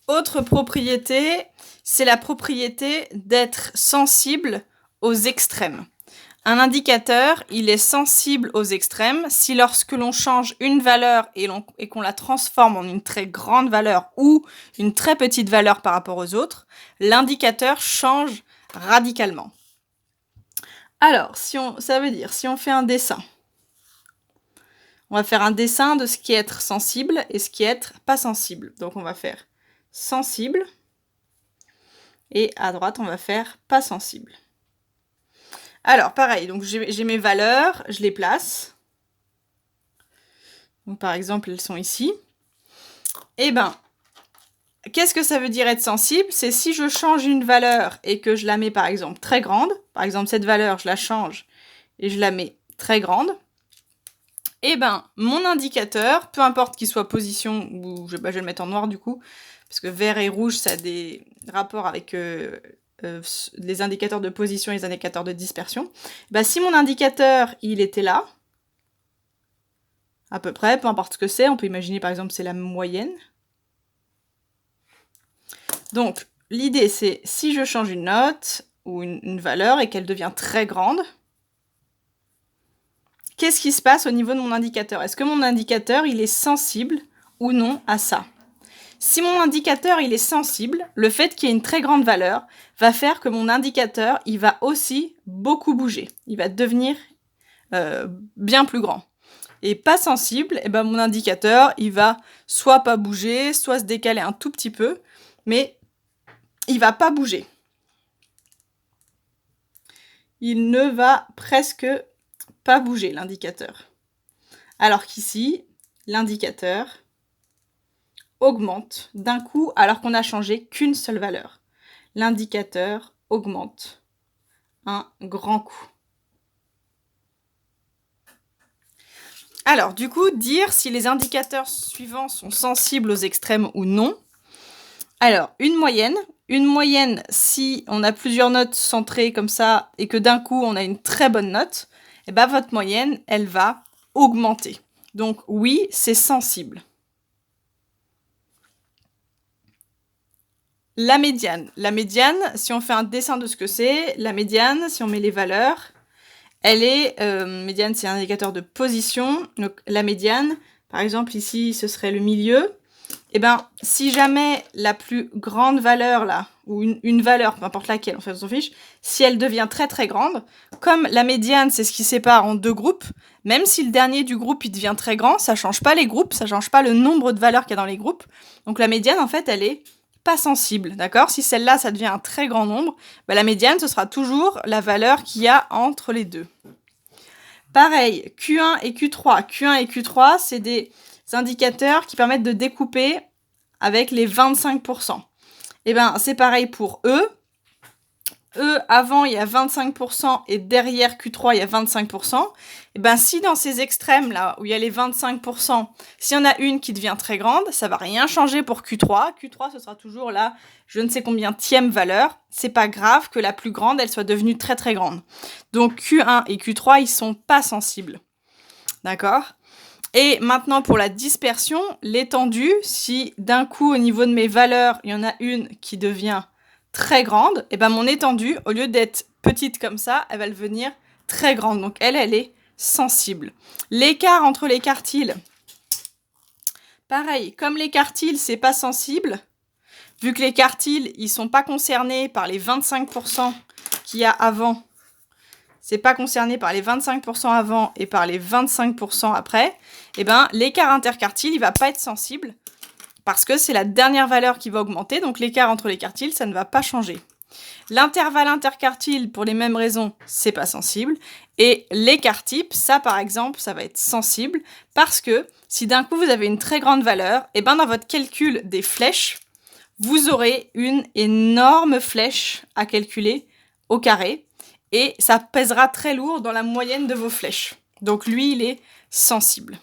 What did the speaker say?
Autre propriété, c'est la propriété d'être sensible aux extrêmes. Un indicateur, il est sensible aux extrêmes si lorsque l'on change une valeur et qu'on la transforme en une très grande valeur ou une très petite valeur par rapport aux autres, l'indicateur change radicalement. Alors, ça veut dire, si on fait un dessin, on va faire un dessin de ce qui est être sensible et ce qui est être pas sensible. Donc on va faire sensible et à droite, on va faire pas sensible. Alors, pareil, donc j'ai mes valeurs, je les place. Donc, par exemple, elles sont ici. Eh ben, qu'est-ce que ça veut dire être sensible? C'est si je change une valeur et que je la mets, par exemple, très grande. Par exemple, cette valeur, je la change et je la mets très grande. Eh ben, mon indicateur, peu importe qu'il soit position, ou je vais le mettre en noir du coup, parce que vert et rouge, ça a des rapports avec les indicateurs de position et les indicateurs de dispersion. Bah, si mon indicateur, il était là, à peu près, peu importe ce que c'est, on peut imaginer par exemple c'est la moyenne. Donc, l'idée c'est, si je change une note ou une valeur et qu'elle devient très grande, qu'est-ce qui se passe au niveau de mon indicateur? Est-ce que mon indicateur, il est sensible ou non à ça? Si mon indicateur, il est sensible, le fait qu'il y ait une très grande valeur va faire que mon indicateur, il va aussi beaucoup bouger. Il va devenir bien plus grand. Et pas sensible, eh ben mon indicateur, il va soit pas bouger, soit se décaler un tout petit peu, mais il va pas bouger. Il ne va presque pas bouger, l'indicateur. Alors qu'ici, l'indicateur augmente d'un coup alors qu'on n'a changé qu'une seule valeur. L'indicateur augmente un grand coup. Alors, du coup, dire si les indicateurs suivants sont sensibles aux extrêmes ou non. Alors, une moyenne, si on a plusieurs notes centrées comme ça et que d'un coup on a une très bonne note, eh ben votre moyenne, elle va augmenter. Donc oui, c'est sensible. La médiane, si on fait un dessin de ce que c'est, la médiane, si on met les valeurs, elle est, médiane c'est un indicateur de position, donc la médiane, par exemple ici ce serait le milieu, et ben si jamais la plus grande valeur là, ou une valeur, peu importe laquelle, en fait on s'en fiche, si elle devient très très grande, comme la médiane c'est ce qui sépare en deux groupes, même si le dernier du groupe il devient très grand, ça change pas les groupes, ça change pas le nombre de valeurs qu'il y a dans les groupes, donc la médiane en fait elle est pas sensible, d'accord? Si celle-là, ça devient un très grand nombre, bah, la médiane, ce sera toujours la valeur qu'il y a entre les deux. Pareil, Q1 et Q3. Q1 et Q3, c'est des indicateurs qui permettent de découper avec les 25%. Et ben, c'est pareil pour E. E, avant, il y a 25% et derrière Q3, il y a 25%. Et ben, si dans ces extrêmes-là, où il y a les 25%, s'il y en a une qui devient très grande, ça va rien changer pour Q3. Q3, ce sera toujours là, je ne sais combienième valeur. C'est pas grave que la plus grande, elle soit devenue très très grande. Donc Q1 et Q3, ils sont pas sensibles. D'accord ? Et maintenant, pour la dispersion, l'étendue, si d'un coup, au niveau de mes valeurs, il y en a une qui devient très grande, et ben mon étendue, au lieu d'être petite comme ça, elle va devenir très grande. Donc elle est sensible. L'écart entre les quartiles, pareil, comme les quartiles, c'est pas sensible, vu que les quartiles, ils sont pas concernés par les 25% qu'il y a avant, c'est pas concerné par les 25% avant et par les 25% après, et ben l'écart interquartile, il va pas être sensible, parce que c'est la dernière valeur qui va augmenter, donc l'écart entre les quartiles, ça ne va pas changer. L'intervalle interquartile, pour les mêmes raisons, c'est pas sensible. Et l'écart type, ça par exemple, ça va être sensible, parce que si d'un coup vous avez une très grande valeur, et ben dans votre calcul des flèches, vous aurez une énorme flèche à calculer au carré, et ça pèsera très lourd dans la moyenne de vos flèches. Donc lui, il est sensible.